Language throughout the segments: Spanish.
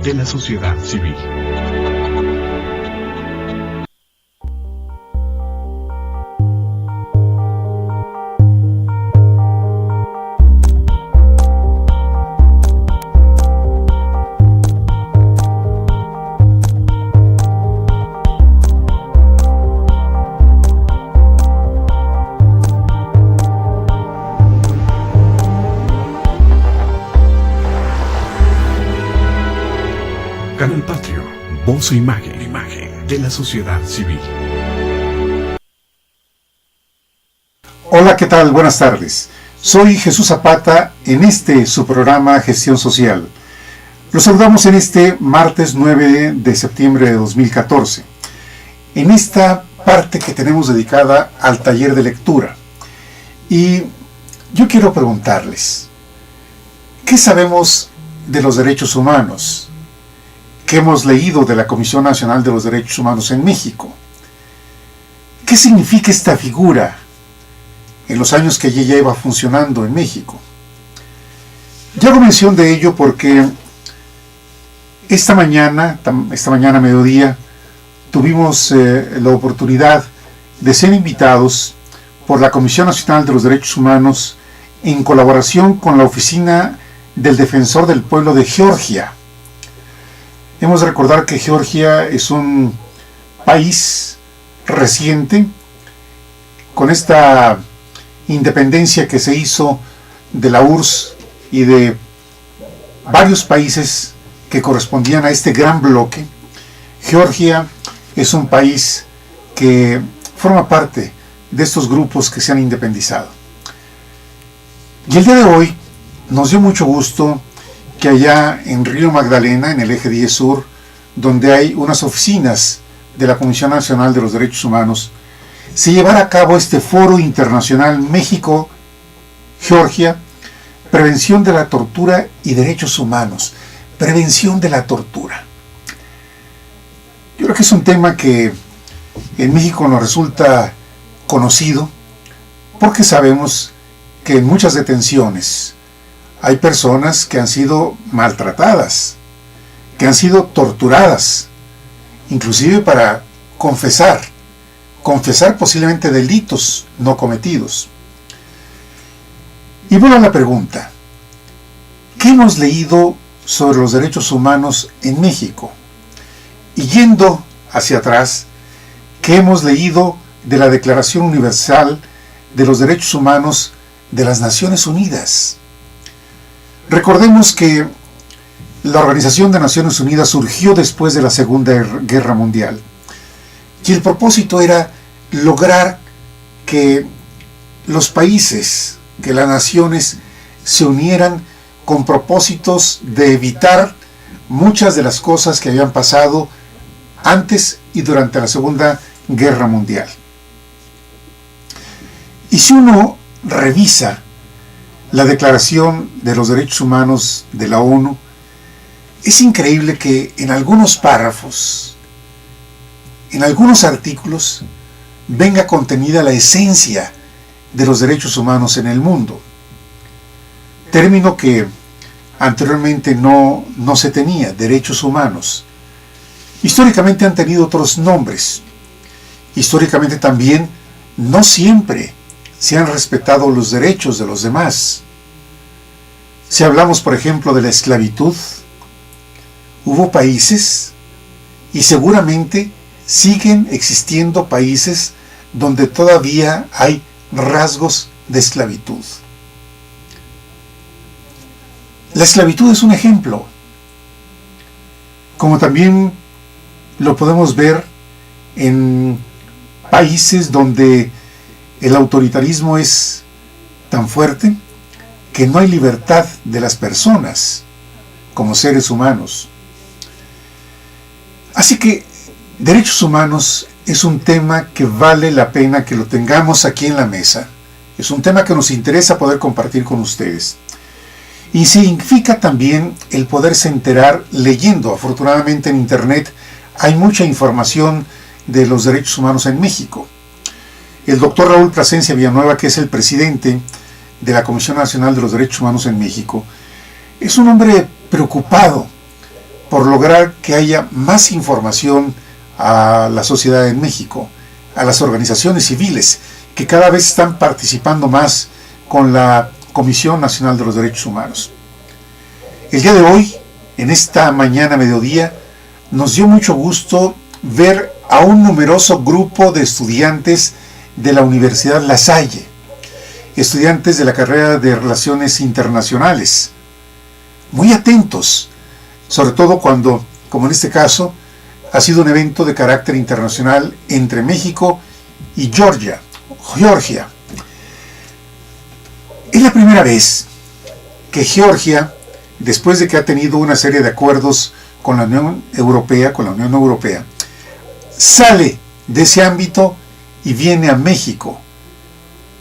de la sociedad civil. Canal Patrio, voz e imagen de la sociedad civil. Hola, ¿qué tal? Buenas tardes. Soy Jesús Zapata en su programa Gestión Social. Los saludamos en este martes 9 de septiembre de 2014. En esta parte que tenemos dedicada al taller de lectura. Y yo quiero preguntarles, ¿qué sabemos de los derechos humanos? ¿Qué hemos leído de la Comisión Nacional de los Derechos Humanos en México? ¿Qué significa esta figura en los años que ella lleva funcionando en México? Yo hago mención de ello porque esta mañana a mediodía, tuvimos la oportunidad de ser invitados por la Comisión Nacional de los Derechos Humanos en colaboración con la Oficina del Defensor del Pueblo de Georgia. Hemos de recordar que Georgia es un país reciente, con esta independencia que se hizo de la URSS y de varios países que correspondían a este gran bloque. Georgia es un país que forma parte de estos grupos que se han independizado. Y el día de hoy nos dio mucho gusto que allá en Río Magdalena, en el eje 10 Sur, donde hay unas oficinas de la Comisión Nacional de los Derechos Humanos, se llevara a cabo este Foro Internacional México-Georgia, Prevención de la Tortura y Derechos Humanos. Prevención de la tortura. Yo creo que es un tema que en México nos resulta conocido, porque sabemos que en muchas detenciones hay personas que han sido maltratadas, que han sido torturadas, inclusive para confesar posiblemente delitos no cometidos. Y bueno, la pregunta, ¿qué hemos leído sobre los derechos humanos en México? Y yendo hacia atrás, ¿qué hemos leído de la Declaración Universal de los Derechos Humanos de las Naciones Unidas? Recordemos que la Organización de Naciones Unidas surgió después de la Segunda Guerra Mundial y el propósito era lograr que los países, que las naciones se unieran con propósitos de evitar muchas de las cosas que habían pasado antes y durante la Segunda Guerra Mundial. Y si uno revisa la Declaración de los Derechos Humanos de la ONU, es increíble que en algunos párrafos, en algunos artículos, venga contenida la esencia de los derechos humanos en el mundo. Término que anteriormente no se tenía, derechos humanos. Históricamente han tenido otros nombres. Históricamente también no siempre se han respetado los derechos de los demás. Si hablamos, por ejemplo, de la esclavitud, hubo países, y seguramente siguen existiendo países donde todavía hay rasgos de esclavitud. La esclavitud es un ejemplo, como también lo podemos ver en países donde el autoritarismo es tan fuerte que no hay libertad de las personas como seres humanos. Así que derechos humanos es un tema que vale la pena que lo tengamos aquí en la mesa. Es un tema que nos interesa poder compartir con ustedes. Y significa también el poderse enterar leyendo. Afortunadamente en Internet hay mucha información de los derechos humanos en México. El doctor Raúl Plasencia Villanueva, que es el presidente de la Comisión Nacional de los Derechos Humanos en México, es un hombre preocupado por lograr que haya más información a la sociedad en México, a las organizaciones civiles, que cada vez están participando más con la Comisión Nacional de los Derechos Humanos. El día de hoy, en esta mañana mediodía, nos dio mucho gusto ver a un numeroso grupo de estudiantes de la Universidad La Salle, estudiantes de la carrera de Relaciones Internacionales, muy atentos, sobre todo cuando, como en este caso, ha sido un evento de carácter internacional entre México y Georgia. Es la primera vez que Georgia, después de que ha tenido una serie de acuerdos con la Unión Europea, sale de ese ámbito y viene a México.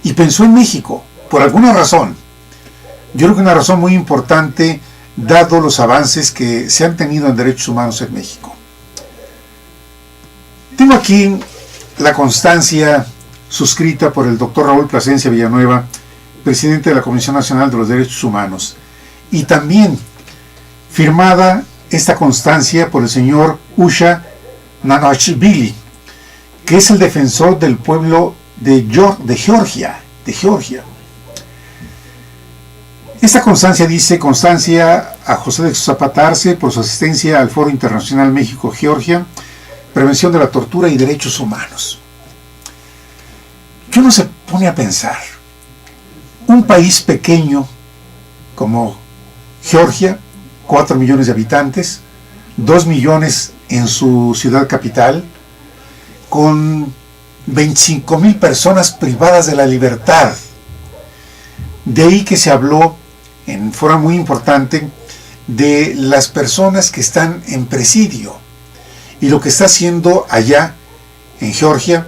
Y pensó en México, por alguna razón. Yo creo que una razón muy importante, dado los avances que se han tenido en derechos humanos en México. Tengo aquí la constancia suscrita por el doctor Raúl Plasencia Villanueva, presidente de la Comisión Nacional de los Derechos Humanos, y también firmada esta constancia por el señor Usha Nanashvili, que es el defensor del pueblo de Georgia. Esta constancia dice: constancia a José de Jesús Zapata Arce por su asistencia al Foro Internacional México-Georgia, prevención de la tortura y derechos humanos. Que uno se pone a pensar, un país pequeño como Georgia, 4 millones de habitantes, 2 millones en su ciudad capital, con 25,000 personas privadas de la libertad. De ahí que se habló en forma muy importante de las personas que están en presidio y lo que está haciendo allá en Georgia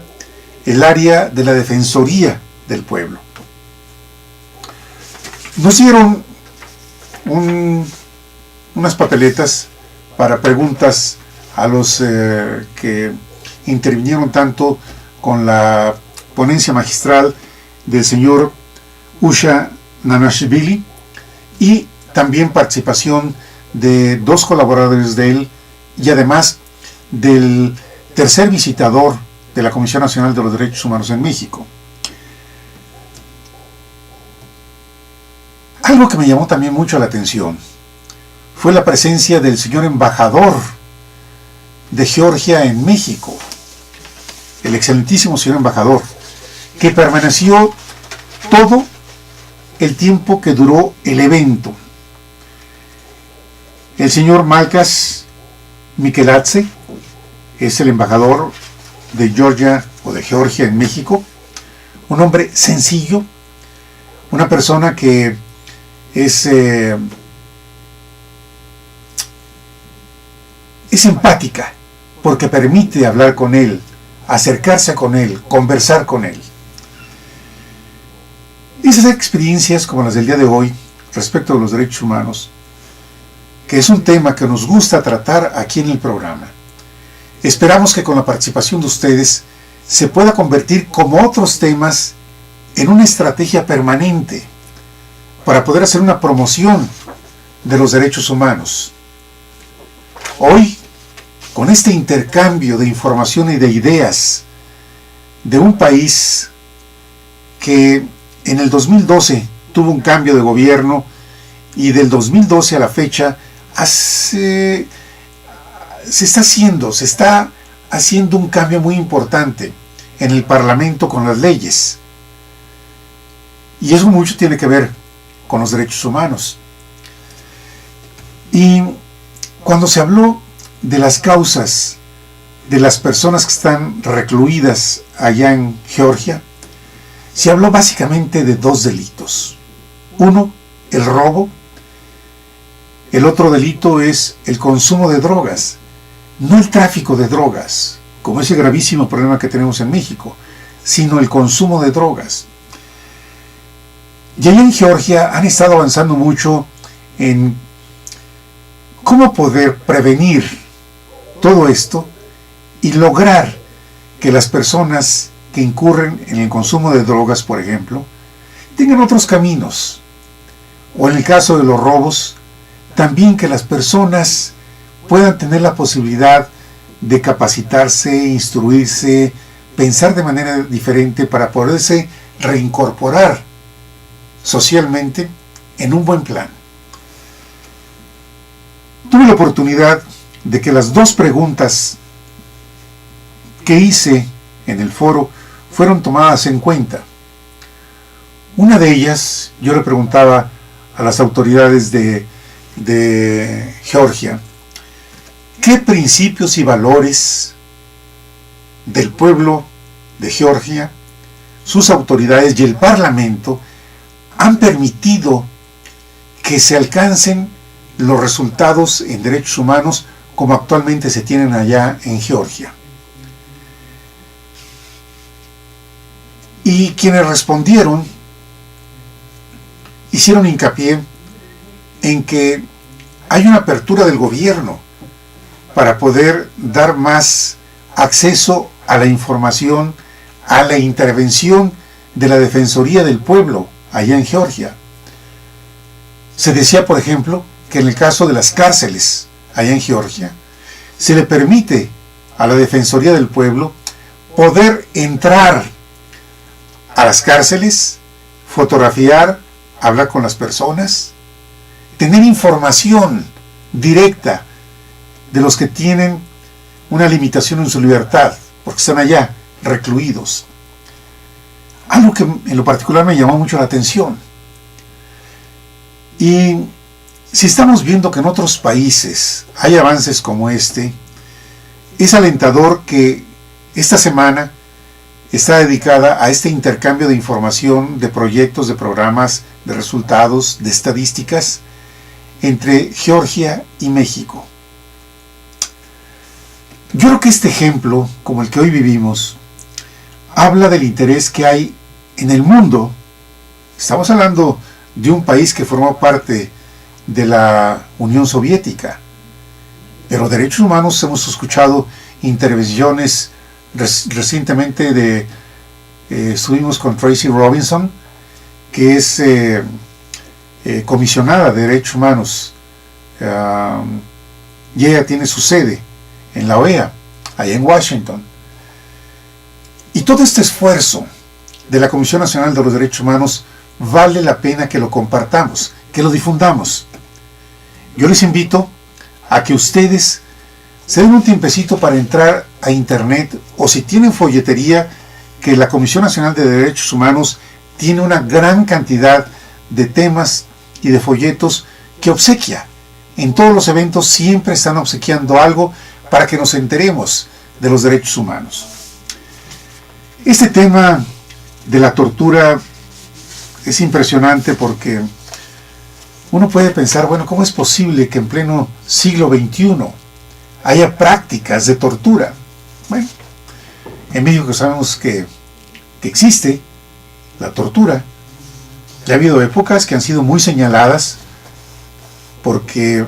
el área de la Defensoría del Pueblo. Nos dieron unas papeletas para preguntas a los que intervinieron tanto con la ponencia magistral del señor Usha Nanashvili y también participación de 2 colaboradores de él y además del tercer visitador de la Comisión Nacional de los Derechos Humanos en México. Algo que me llamó también mucho la atención fue la presencia del señor embajador de Georgia en México, el excelentísimo señor embajador, que permaneció todo el tiempo que duró el evento. El señor Malkas Mikeladze es el embajador de Georgia o de Georgia en México, un hombre sencillo, una persona que es empática, porque permite hablar con él, acercarse con él, conversar con él. Esas experiencias como las del día de hoy respecto de los derechos humanos, que es un tema que nos gusta tratar aquí en el programa, esperamos que con la participación de ustedes se pueda convertir, como otros temas, en una estrategia permanente para poder hacer una promoción de los derechos humanos. Hoy, con este intercambio de información y de ideas de un país que en el 2012 tuvo un cambio de gobierno y del 2012 a la fecha se está haciendo un cambio muy importante en el Parlamento con las leyes. Y eso mucho tiene que ver con los derechos humanos. Y cuando se habló de las causas de las personas que están recluidas allá en Georgia, se habló básicamente de 2 delitos. Uno, el robo. El otro delito es el consumo de drogas. No el tráfico de drogas, como ese gravísimo problema que tenemos en México, sino el consumo de drogas. Y allá en Georgia han estado avanzando mucho en cómo poder prevenir todo esto y lograr que las personas que incurren en el consumo de drogas, por ejemplo, tengan otros caminos. O en el caso de los robos, también que las personas puedan tener la posibilidad de capacitarse, instruirse, pensar de manera diferente para poderse reincorporar socialmente en un buen plan. Tuve la oportunidad de que las dos preguntas que hice en el foro fueron tomadas en cuenta. Una de ellas, yo le preguntaba a las autoridades de Georgia, ¿qué principios y valores del pueblo de Georgia, sus autoridades y el Parlamento han permitido que se alcancen los resultados en derechos humanos como actualmente se tienen allá en Georgia? Y quienes respondieron hicieron hincapié en que hay una apertura del gobierno para poder dar más acceso a la información, a la intervención de la Defensoría del Pueblo allá en Georgia. Se decía, por ejemplo, que en el caso de las cárceles allá en Georgia, se le permite a la Defensoría del Pueblo poder entrar a las cárceles, fotografiar, hablar con las personas, tener información directa de los que tienen una limitación en su libertad, porque están allá recluidos. Algo que en lo particular me llamó mucho la atención. Y si estamos viendo que en otros países hay avances como este, es alentador que esta semana está dedicada a este intercambio de información, de proyectos, de programas, de resultados, de estadísticas entre Georgia y México. Yo creo que este ejemplo, como el que hoy vivimos, habla del interés que hay en el mundo. Estamos hablando de un país que formó parte de la Unión Soviética, pero derechos humanos hemos escuchado intervenciones recientemente estuvimos con Tracy Robinson, que es comisionada de derechos humanos, y ella tiene su sede en la OEA, allá en Washington. Y todo este esfuerzo de la Comisión Nacional de los Derechos Humanos vale la pena que lo compartamos, que lo difundamos. Yo les invito a que ustedes se den un tiempecito para entrar a internet, o si tienen folletería, que la Comisión Nacional de Derechos Humanos tiene una gran cantidad de temas y de folletos que obsequia. En todos los eventos siempre están obsequiando algo para que nos enteremos de los derechos humanos. Este tema de la tortura es impresionante porque uno puede pensar, bueno, ¿cómo es posible que en pleno siglo XXI haya prácticas de tortura? Bueno, en México sabemos que existe la tortura. Ya ha habido épocas que han sido muy señaladas porque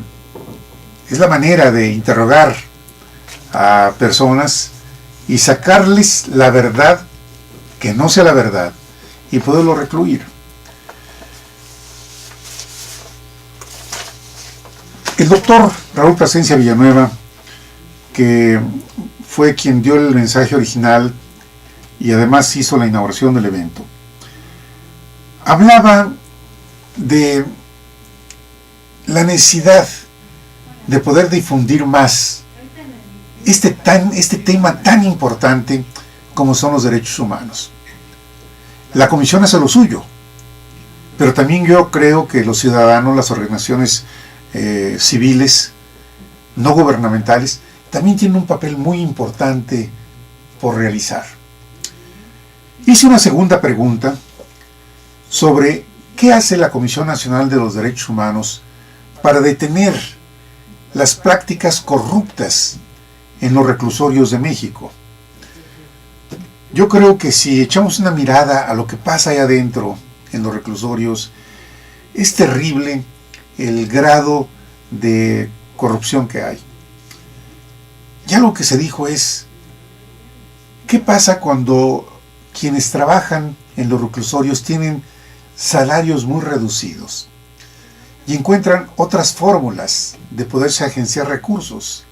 es la manera de interrogar a personas y sacarles la verdad que no sea la verdad y poderlo recluir. El doctor Raúl Plasencia Villanueva, que fue quien dio el mensaje original y además hizo la inauguración del evento, hablaba de la necesidad de poder difundir más este tema tan importante como son los derechos humanos. La comisión hace lo suyo, pero también yo creo que los ciudadanos, las organizaciones civiles, no gubernamentales, también tienen un papel muy importante por realizar. Hice una segunda pregunta sobre qué hace la Comisión Nacional de los Derechos Humanos para detener las prácticas corruptas en los reclusorios de México. Yo creo que si echamos una mirada a lo que pasa ahí adentro en los reclusorios, es terrible el grado de corrupción que hay. Ya lo que se dijo es, ¿qué pasa cuando quienes trabajan en los reclusorios tienen salarios muy reducidos? y encuentran otras fórmulas de poderse agenciar recursos.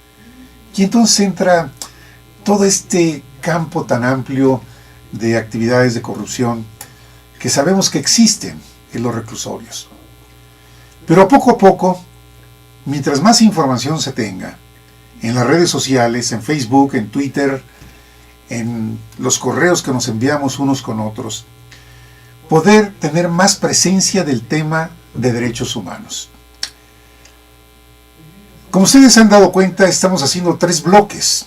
Y entonces entra todo este campo tan amplio de actividades de corrupción que sabemos que existen en los reclusorios. Pero poco a poco, mientras más información se tenga, en las redes sociales, en Facebook, en Twitter, en los correos que nos enviamos unos con otros, poder tener más presencia del tema de derechos humanos. Como ustedes se han dado cuenta, estamos haciendo 3 bloques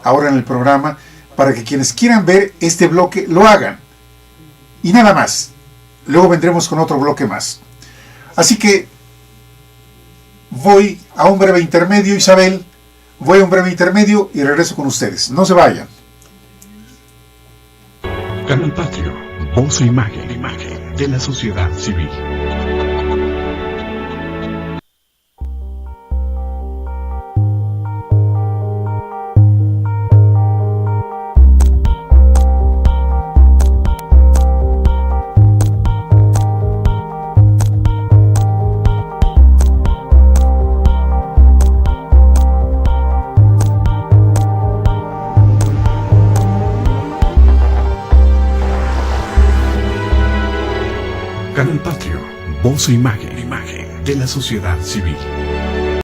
ahora en el programa para que quienes quieran ver este bloque lo hagan. Y nada más. Luego vendremos con otro bloque más. Así que voy a un breve intermedio, Isabel. Voy a un breve intermedio y regreso con ustedes. No se vayan. Canal Patrio, voz e imagen de la sociedad civil. Canal Patrio, voz e imagen de la sociedad civil.